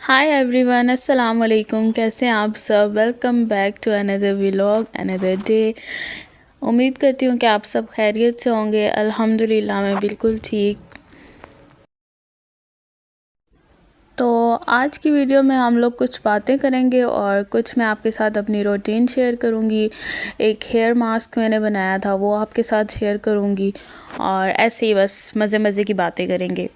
High every one, السلام علیکم، کیسے ہیں آپ سب؟ Welcome back to another vlog another day. امید کرتی ہوں کہ آپ سب خیریت سے ہوں گے۔ الحمدللہ میں بالکل ٹھیک۔ تو آج کی ویڈیو میں ہم لوگ کچھ باتیں کریں گے اور کچھ میں آپ کے ساتھ اپنی روٹین شیئر کروں گی۔ ایک ہیئر ماسک میں نے بنایا تھا، وہ آپ کے ساتھ شیئر کروں گی، اور ایسے ہی بس مزے مزے کی باتیں کریں گے۔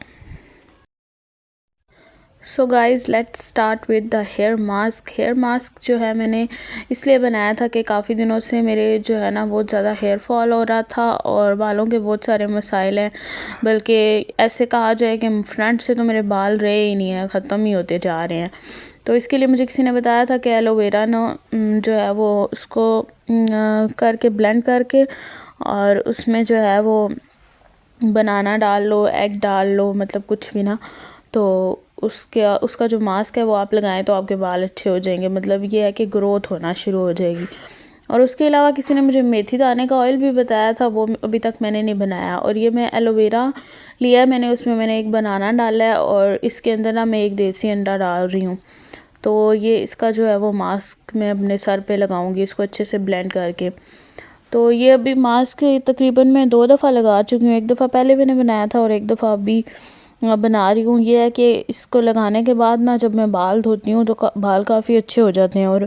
So guys let's start with the hair mask. Hair mask جو ہے میں نے اس لیے بنایا تھا کہ کافی دنوں سے میرے جو ہے نا بہت زیادہ ہیئر فال ہو رہا تھا اور بالوں کے بہت سارے مسائل ہیں، بلکہ ایسے کہا جائے کہ فرنٹ سے تو میرے بال رہے ہی نہیں ہیں، ختم ہی ہوتے جا رہے ہیں۔ تو اس کے لیے مجھے کسی نے بتایا تھا کہ ایلو ویرا جو ہے وہ اس کو کر کے بلینڈ کر کے، اور اس میں جو ہے وہ بنانا ڈال لو، ایگ ڈال لو، مطلب کچھ بھی نا، تو اس کا جو ماسک ہے وہ آپ لگائیں تو آپ کے بال اچھے ہو جائیں گے۔ مطلب یہ ہے کہ گروتھ ہونا شروع ہو جائے گی۔ اور اس کے علاوہ کسی نے مجھے میتھی دانے کا آئل بھی بتایا تھا، وہ ابھی تک میں نے نہیں بنایا۔ اور یہ میں ایلو ویرا لیا ہے میں نے، اس میں نے ایک بنانا ڈالا ہے، اور اس کے اندر نا میں ایک دیسی انڈا ڈال رہی ہوں۔ تو یہ اس کا جو ہے وہ ماسک میں اپنے سر پہ لگاؤں گی، اس کو اچھے سے بلینڈ کر کے۔ تو یہ ابھی ماسک تقریباً میں 2 دفعہ لگا چکی ہوں، ایک دفعہ پہلے میں نے بنایا تھا اور ایک دفعہ ابھی بنا رہی ہوں۔ یہ ہے کہ اس کو لگانے کے بعد نا جب میں بال دھوتی ہوں تو بال کافی اچھے ہو جاتے ہیں، اور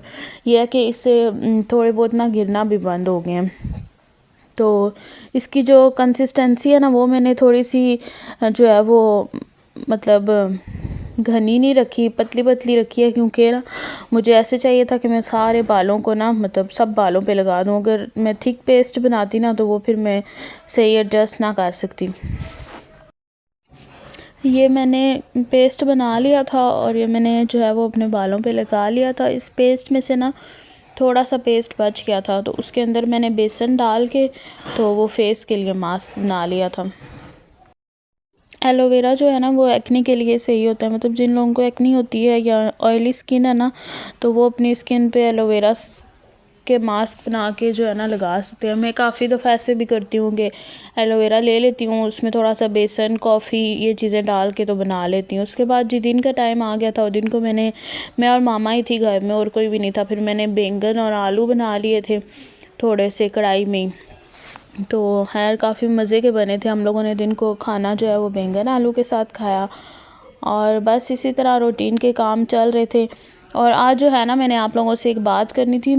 یہ ہے کہ اس سے تھوڑے بہت نا گرنا بھی بند ہو گئے ہیں۔ تو اس کی جو کنسسٹنسی ہے نا وہ میں نے تھوڑی سی جو ہے وہ مطلب گھنی نہیں رکھی، پتلی پتلی رکھی ہے، کیونکہ نا مجھے ایسے چاہیے تھا کہ میں سارے بالوں کو نا مطلب سب بالوں پہ لگا دوں۔ اگر میں تھک پیسٹ بناتی نا تو وہ پھر میں صحیح ایڈجسٹ نہ کر سکتی۔ یہ میں نے پیسٹ بنا لیا تھا اور یہ میں نے جو ہے وہ اپنے بالوں پہ لگا لیا تھا۔ اس پیسٹ میں سے نا تھوڑا سا پیسٹ بچ گیا تھا، تو اس کے اندر میں نے بیسن ڈال کے تو وہ فیس کے لیے ماسک بنا لیا تھا۔ ایلو ویرا جو ہے نا وہ ایکنی کے لیے صحیح ہوتا ہے، مطلب جن لوگوں کو ایکنی ہوتی ہے یا آئلی سکن ہے نا، تو وہ اپنی سکن پہ ایلو ویرا کے ماسک بنا کے جو ہے نا لگا سکتے ہیں۔ میں کافی دفعہ ایسے بھی کرتی ہوں کہ ایلو ویرا لے لیتی ہوں، اس میں تھوڑا سا بیسن، کافی، یہ چیزیں ڈال کے تو بنا لیتی ہوں۔ اس کے بعد دن کا ٹائم آ گیا تھا، اور دن کو میں اور ماما ہی تھی گھر میں، اور کوئی بھی نہیں تھا۔ پھر میں نے بینگن اور آلو بنا لیے تھے تھوڑے سے کڑھائی میں، تو خیر کافی مزے کے بنے تھے۔ ہم لوگوں نے دن کو کھانا جو ہے وہ بینگن آلو کے ساتھ کھایا، اور بس اسی طرح روٹین کے کام چل رہے تھے۔ اور آج جو ہے نا میں نے آپ لوگوں سے ایک بات کرنی تھی،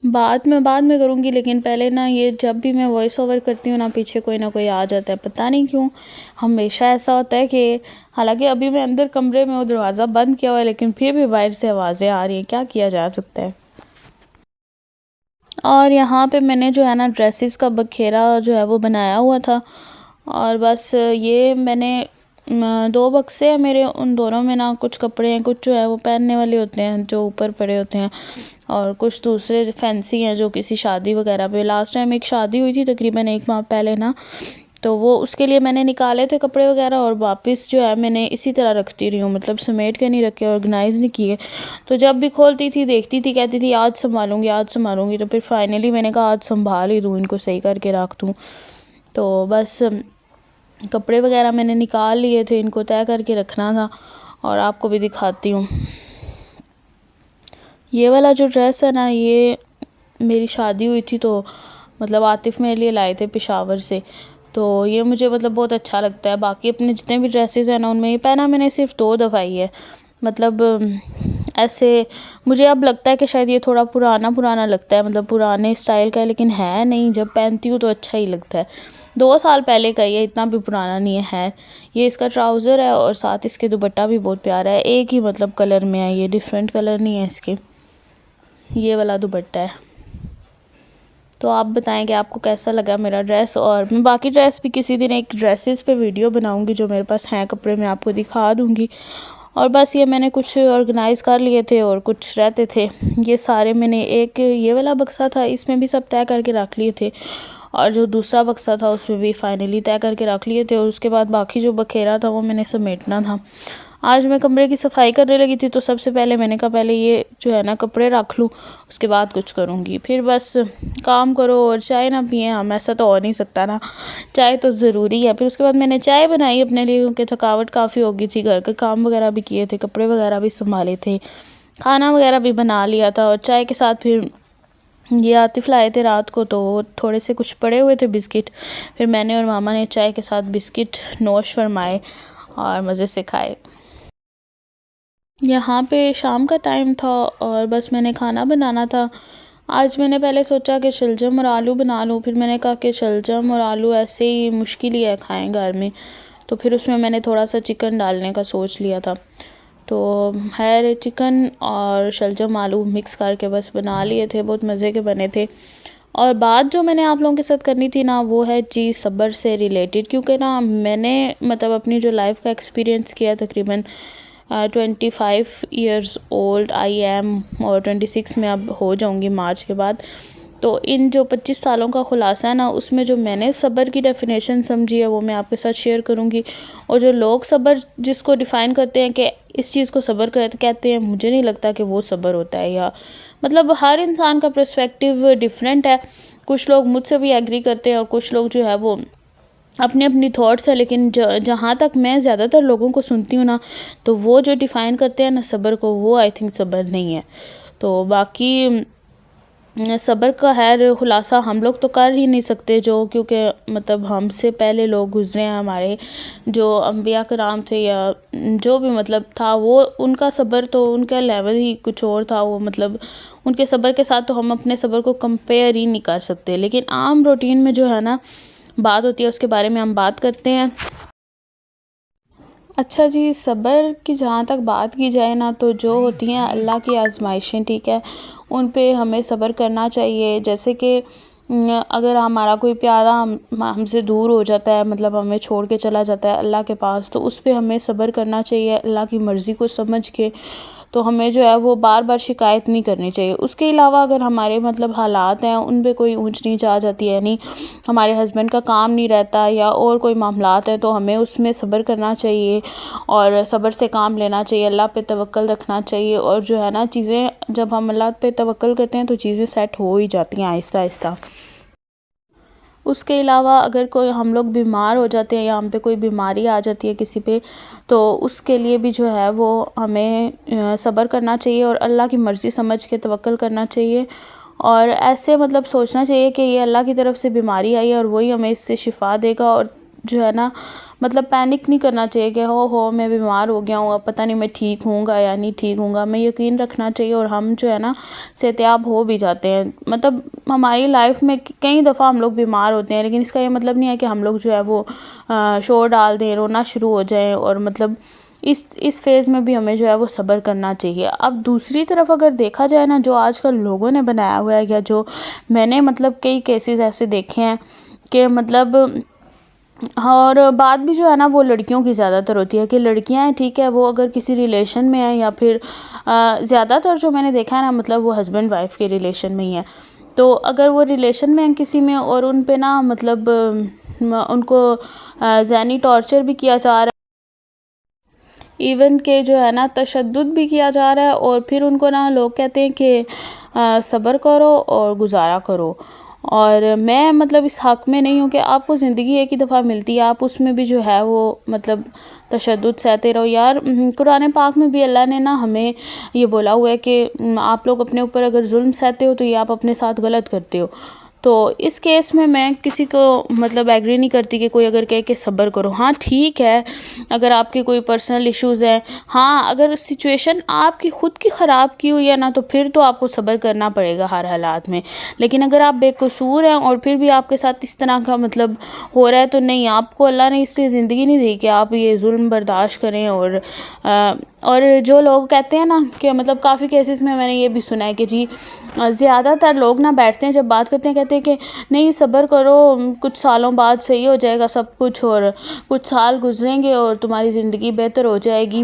بات میں بعد میں کروں گی، لیکن پہلے نا یہ جب بھی میں وائس اوور کرتی ہوں نا پیچھے کوئی نہ کوئی آ جاتا ہے، پتہ نہیں کیوں ہمیشہ ایسا ہوتا ہے کہ حالانکہ ابھی میں اندر کمرے میں دروازہ بند کیا ہوا ہے، لیکن پھر بھی باہر سے آوازیں آ رہی ہیں، کیا کیا جا سکتا ہے۔ اور یہاں پہ میں نے جو ہے نا ڈریسز کا بکھیرا جو ہے وہ بنایا ہوا تھا، اور بس یہ میں نے 2 بکسے ہیں میرے، ان دونوں میں نا کچھ کپڑے ہیں، کچھ جو ہے وہ پہننے والے ہوتے ہیں جو اوپر پڑے ہوتے ہیں، اور کچھ دوسرے فینسی ہیں جو کسی شادی وغیرہ پہ۔ لاسٹ ٹائم ایک شادی ہوئی تھی تقریباً 1 ماہ پہلے نا، تو وہ اس کے لیے میں نے نکالے تھے کپڑے وغیرہ، اور واپس جو ہے میں نے اسی طرح رکھتی رہی ہوں، مطلب سمیٹ کے نہیں رکھے، آرگنائز نہیں کیے۔ تو جب بھی کھولتی تھی دیکھتی تھی، کہتی تھی آج سنبھالوں گی، آج سنبھالوں گی، تو پھر فائنلی میں نے کہا آج سنبھال ہی دوں، ان کو صحیح کر کے رکھ دوں۔ تو بس کپڑے وغیرہ میں نے نکال لیے تھے، ان کو طے کر کے رکھنا تھا، اور آپ کو بھی دکھاتی ہوں۔ یہ والا جو ڈریس ہے نا، یہ میری شادی ہوئی تھی تو مطلب عاطف میرے لیے لائے تھے پشاور سے، تو یہ مجھے مطلب بہت اچھا لگتا ہے۔ باقی اپنے جتنے بھی ڈریسز ہیں نا ان میں یہ پہنا میں نے صرف 2 دفعہ ہی ہے، مطلب ایسے مجھے اب لگتا ہے کہ شاید یہ تھوڑا پرانا لگتا ہے، مطلب پرانے اسٹائل کا ہے، لیکن ہے نہیں، جب پہنتی ہوں تو اچھا ہی لگتا ہے۔ 2 سال پہلے کا یہ اتنا بھی پرانا نہیں ہے۔ یہ اس کا ٹراؤزر ہے، اور ساتھ اس کے دوپٹہ بھی بہت پیارا ہے، ایک ہی مطلب کلر میں ہے، یہ ڈیفرنٹ کلر نہیں ہے اس کے، یہ والا دوپٹہ ہے۔ تو آپ بتائیں کہ آپ کو کیسا لگا میرا ڈریس، اور میں باقی ڈریس بھی کسی دن ایک ڈریسز پہ ویڈیو بناؤں گی، جو میرے پاس ہیں کپڑے میں آپ کو دکھا دوں گی۔ اور بس یہ میں نے کچھ آرگنائز کر لیے تھے اور کچھ رہتے تھے، یہ سارے میں نے ایک یہ والا بکسا تھا، اس میں بھی سب طے کر کے رکھ لیے تھے، اور جو دوسرا بکسا تھا اس میں بھی فائنلی طے کر کے رکھ لیے تھے، اور اس کے بعد باقی جو بکھیرا تھا وہ میں نے سمیٹنا تھا۔ آج میں کمرے کی صفائی کرنے لگی تھی تو سب سے پہلے میں نے کہا پہلے یہ جو ہے نا کپڑے رکھ لوں، اس کے بعد کچھ کروں گی. پھر بس کام کرو اور چائے نہ پئیں، ہم ایسا تو ہو نہیں سکتا نا، چائے تو ضروری ہے. پھر اس کے بعد میں نے چائے بنائی اپنے لیے، کیونکہ تھکاوٹ کافی ہو گئی تھی، گھر کے کام وغیرہ بھی کیے تھے، کپڑے وغیرہ بھی سنبھالے تھے، کھانا وغیرہ بھی بنا لیا تھا. اور چائے کے ساتھ پھر یہ عاطف لائے تھے رات کو، تو تھوڑے سے کچھ پڑے ہوئے تھے بسکٹ، پھر میں نے اور ماما نے چائے کے ساتھ بسکٹ نوش فرمائے اور مزے سے کھائے. یہاں پہ شام کا ٹائم تھا اور بس میں نے کھانا بنانا تھا. آج میں نے پہلے سوچا کہ شلجم اور آلو بنا لوں، پھر میں نے کہا کہ شلجم اور آلو ایسے ہی مشکل ہی ہے کھائیں گھر میں، تو پھر اس میں نے تھوڑا سا چکن ڈالنے کا سوچ لیا تھا. تو خیر چکن اور شلجم آلو مکس کر کے بس بنا لیے تھے، بہت مزے کے بنے تھے. اور بات جو میں نے آپ لوگوں کے ساتھ کرنی تھی نا، وہ ہے چیز صبر سے ریلیٹڈ، کیونکہ نا میں نے مطلب اپنی جو لائف کا ایکسپیرینس کیا تقریباً 25 ایئرز اولڈ آئی ایم، اور 26 میں اب ہو جاؤں گی مارچ کے بعد. تو ان جو 25 سالوں کا خلاصہ ہے نا، اس میں جو میں نے صبر کی ڈیفینیشن سمجھی ہے وہ میں آپ کے ساتھ شیئر کروں گی. اور جو لوگ صبر جس کو ڈیفائن کرتے ہیں کہ اس چیز کو صبر کہتے ہیں، مجھے نہیں لگتا کہ وہ صبر ہوتا ہے. یا مطلب ہر انسان کا پرسپیکٹیو ڈیفرنٹ ہے. کچھ لوگ مجھ سے بھی ایگری کرتے ہیں اور کچھ لوگ جو ہے وہ اپنی تھاٹس ہیں، لیکن جہاں تک میں زیادہ تر لوگوں کو سنتی ہوں نا، تو وہ جو ڈیفائن کرتے ہیں نا صبر کو، وہ آئی تھنک صبر نہیں ہے. تو باقی صبر کا خلاصہ ہم لوگ تو کر ہی نہیں سکتے، کیونکہ مطلب ہم سے پہلے لوگ گزرے ہیں، ہمارے جو انبیاء کرام تھے یا جو بھی مطلب تھا، وہ ان کا صبر تو ان کا لیول ہی کچھ اور تھا. وہ مطلب ان کے صبر کے ساتھ تو ہم اپنے صبر کو کمپیئر ہی نہیں کر سکتے. لیکن عام روٹین میں جو ہے نا بات ہوتی ہے، اس کے بارے میں ہم بات کرتے ہیں. اچھا جی، صبر کی جہاں تک بات کی جائے نا، تو جو ہوتی ہیں اللہ کی آزمائشیں، ٹھیک ہے، ان پہ ہمیں صبر کرنا چاہیے. جیسے کہ اگر ہمارا کوئی پیارا ہم سے دور ہو جاتا ہے، مطلب ہمیں چھوڑ کے چلا جاتا ہے اللہ کے پاس، تو اس پہ ہمیں صبر کرنا چاہیے اللہ کی مرضی کو سمجھ کے. تو ہمیں جو ہے وہ بار بار شکایت نہیں کرنی چاہیے. اس کے علاوہ اگر ہمارے مطلب حالات ہیں، ان پہ کوئی اونچ نیچ آ جاتی ہے، یعنی ہمارے ہسبینڈ کا کام نہیں رہتا یا اور کوئی معاملات ہیں، تو ہمیں اس میں صبر کرنا چاہیے اور صبر سے کام لینا چاہیے، اللہ پہ توکل رکھنا چاہیے. اور جو ہے نا چیزیں جب ہم اللہ پہ توکل کرتے ہیں تو چیزیں سیٹ ہو ہی جاتی ہیں آہستہ آہستہ. اس کے علاوہ اگر کوئی ہم لوگ بیمار ہو جاتے ہیں یا ہم پہ کوئی بیماری آ جاتی ہے کسی پہ، تو اس کے لیے بھی جو ہے وہ ہمیں صبر کرنا چاہیے اور اللہ کی مرضی سمجھ کے توکل کرنا چاہیے. اور ایسے مطلب سوچنا چاہیے کہ یہ اللہ کی طرف سے بیماری آئی ہے اور وہی ہمیں اس سے شفا دے گا. اور جو ہے نا مطلب پینک نہیں کرنا چاہیے کہ ہو میں بیمار ہو گیا ہوں، اب پتہ نہیں میں ٹھیک ہوں گا یا نہیں ٹھیک ہوں گا. میں یقین رکھنا چاہیے، اور ہم جو ہے نا صحتیاب ہو بھی جاتے ہیں. مطلب ہماری لائف میں کئی دفعہ ہم لوگ بیمار ہوتے ہیں، لیکن اس کا یہ مطلب نہیں ہے کہ ہم لوگ جو ہے وہ شور ڈال دیں، رونا شروع ہو جائیں. اور مطلب اس فیز میں بھی ہمیں جو ہے وہ صبر کرنا چاہیے. اب دوسری طرف اگر دیکھا جائے نا، جو آج کل لوگوں نے بنایا ہوا ہے، یا جو میں نے مطلب کئی کیسز ایسے دیکھے ہیں کہ مطلب، اور بات بھی جو ہے نا وہ لڑکیوں کی زیادہ تر ہوتی ہے کہ لڑکیاں ہیں، ٹھیک ہے، وہ اگر کسی ریلیشن میں ہیں، یا پھر زیادہ تر جو میں نے دیکھا ہے نا مطلب وہ ہسبینڈ وائف کے ریلیشن میں ہی ہیں. تو اگر وہ ریلیشن میں ہیں کسی میں، اور ان پہ نا مطلب ان کو ذہنی ٹارچر بھی کیا جا رہا ہے، ایون کہ جو ہے نا تشدد بھی کیا جا رہا ہے، اور پھر ان کو نا لوگ کہتے ہیں کہ صبر کرو اور گزارا کرو. اور میں مطلب اس حق میں نہیں ہوں کہ آپ کو زندگی ایک ہی دفعہ ملتی ہے، آپ اس میں بھی جو ہے وہ مطلب تشدد سہتے رہو. یار قرآن پاک میں بھی اللہ نے نا ہمیں یہ بولا ہوا ہے کہ آپ لوگ اپنے اوپر اگر ظلم سہتے ہو تو یہ آپ اپنے ساتھ غلط کرتے ہو. تو اس کیس میں کسی کو مطلب ایگری نہیں کرتی کہ کوئی اگر کہے کہ صبر کرو. ہاں ٹھیک ہے، اگر آپ کے کوئی پرسنل ایشوز ہیں، ہاں اگر سچویشن آپ کی خود کی خراب کی ہوئی ہے نا، تو پھر تو آپ کو صبر کرنا پڑے گا ہر حالات میں. لیکن اگر آپ بے قصور ہیں اور پھر بھی آپ کے ساتھ اس طرح کا مطلب ہو رہا ہے، تو نہیں، آپ کو اللہ نے اس لیے زندگی نہیں دی کہ آپ یہ ظلم برداشت کریں. اور جو لوگ کہتے ہیں نا کہ مطلب کافی کیسز میں نے یہ بھی سنا ہے کہ جی زیادہ تر لوگ نا بیٹھتے ہیں، جب بات کرتے ہیں کہتے ہیں کہ نہیں صبر کرو، کچھ سالوں بعد صحیح ہو جائے گا سب کچھ، اور کچھ سال گزریں گے اور تمہاری زندگی بہتر ہو جائے گی.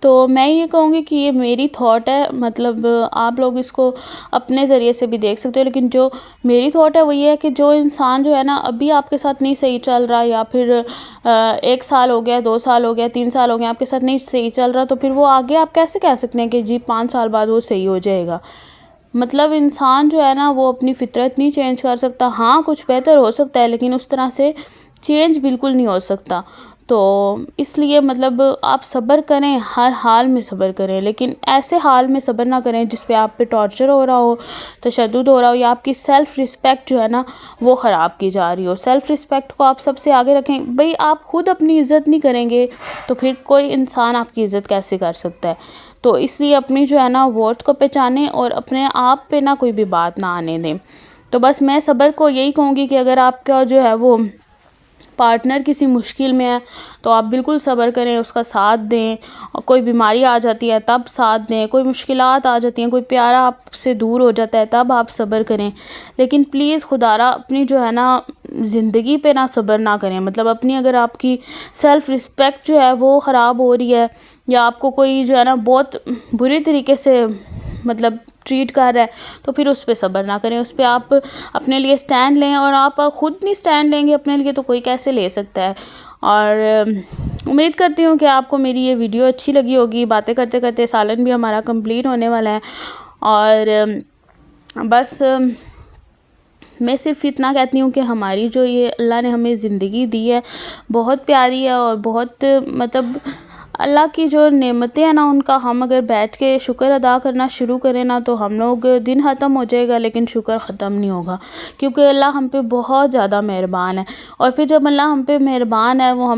تو میں یہ کہوں گی کہ یہ میری تھاٹ ہے، مطلب آپ لوگ اس کو اپنے ذریعے سے بھی دیکھ سکتے ہو، لیکن جو میری تھاٹ ہے وہ یہ ہے کہ جو انسان جو ہے نا ابھی آپ کے ساتھ نہیں صحیح چل رہا، یا پھر 1 سال ہو گیا، 2 سال ہو گیا، 3 سال ہو گیا آپ کے ساتھ نہیں صحیح چل رہا، تو پھر وہ آگے آپ کیسے کہہ سکتے ہیں کہ جی 5 سال بعد وہ صحیح ہو جائے گا؟ مطلب انسان جو ہے نا وہ اپنی فطرت نہیں چینج کر سکتا، ہاں کچھ بہتر ہو سکتا ہے لیکن اس طرح سے چینج بالکل نہیں ہو سکتا۔ تو اس لیے مطلب آپ صبر کریں، ہر حال میں صبر کریں، لیکن ایسے حال میں صبر نہ کریں جس پہ آپ پہ ٹارچر ہو رہا ہو، تشدد ہو رہا ہو، یا آپ کی سیلف رسپیکٹ جو ہے نا وہ خراب کی جا رہی ہو۔ سیلف رسپیکٹ کو آپ سب سے آگے رکھیں، بھئی آپ خود اپنی عزت نہیں کریں گے تو پھر کوئی انسان آپ کی عزت کیسے کر سکتا ہے؟ تو اس لیے اپنی جو ہے نا ورتھ کو پہچانیں اور اپنے آپ پہ نہ کوئی بھی بات نہ آنے دیں۔ تو بس میں صبر کو یہی کہوں گی کہ اگر آپ کا جو ہے وہ پارٹنر کسی مشکل میں ہے تو آپ بالکل صبر کریں، اس کا ساتھ دیں، کوئی بیماری آ جاتی ہے تب ساتھ دیں، کوئی مشکلات آ جاتی ہیں، کوئی پیارا آپ سے دور ہو جاتا ہے تب آپ صبر کریں، لیکن پلیز خدا را اپنی جو ہے نا زندگی پہ نہ صبر نہ کریں۔ مطلب اپنی اگر آپ کی سیلف رسپیکٹ جو ہے وہ خراب ہو رہی ہے، یا آپ کو کوئی جو ہے نا بہت بری طریقے سے مطلب ٹریٹ کر رہا ہے، تو پھر اس پہ صبر نہ کریں، اس پہ آپ اپنے لیے سٹینڈ لیں، اور آپ خود نہیں سٹینڈ لیں گے اپنے لیے تو کوئی کیسے لے سکتا ہے۔ اور امید کرتی ہوں کہ آپ کو میری یہ ویڈیو اچھی لگی ہوگی۔ باتیں کرتے کرتے سالن بھی ہمارا کمپلیٹ ہونے والا ہے، اور بس میں صرف اتنا کہتی ہوں کہ ہماری جو یہ اللہ نے ہمیں زندگی دی ہے بہت پیاری ہے، اور بہت مطلب اللہ کی جو نعمتیں ہیں نا ان کا ہم اگر بیٹھ کے شکر ادا کرنا شروع کریں نا تو ہم لوگ دن ختم ہو جائے گا لیکن شکر ختم نہیں ہوگا، کیونکہ اللہ ہم پہ بہت زیادہ مہربان ہے۔ اور پھر جب اللہ ہم پہ مہربان ہے، وہ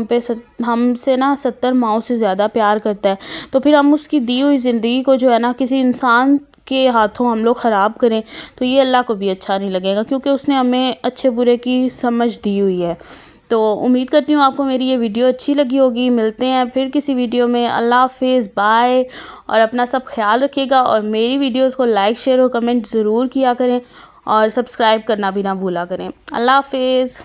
ہم سے نا 70 ماؤں سے زیادہ پیار کرتا ہے، تو پھر ہم اس کی دی ہوئی زندگی کو جو ہے نا کسی انسان کے ہاتھوں ہم لوگ خراب کریں تو یہ اللہ کو بھی اچھا نہیں لگے گا، کیونکہ اس نے ہمیں اچھے برے کی سمجھ دی ہوئی ہے۔ تو امید کرتی ہوں آپ کو میری یہ ویڈیو اچھی لگی ہوگی۔ ملتے ہیں پھر کسی ویڈیو میں۔ اللہ حافظ، بائے، اور اپنا سب خیال رکھیے گا، اور میری ویڈیوز کو لائک، شیئر اور کمنٹ ضرور کیا کریں، اور سبسکرائب کرنا بھی نہ بھولا کریں۔ اللہ حافظ۔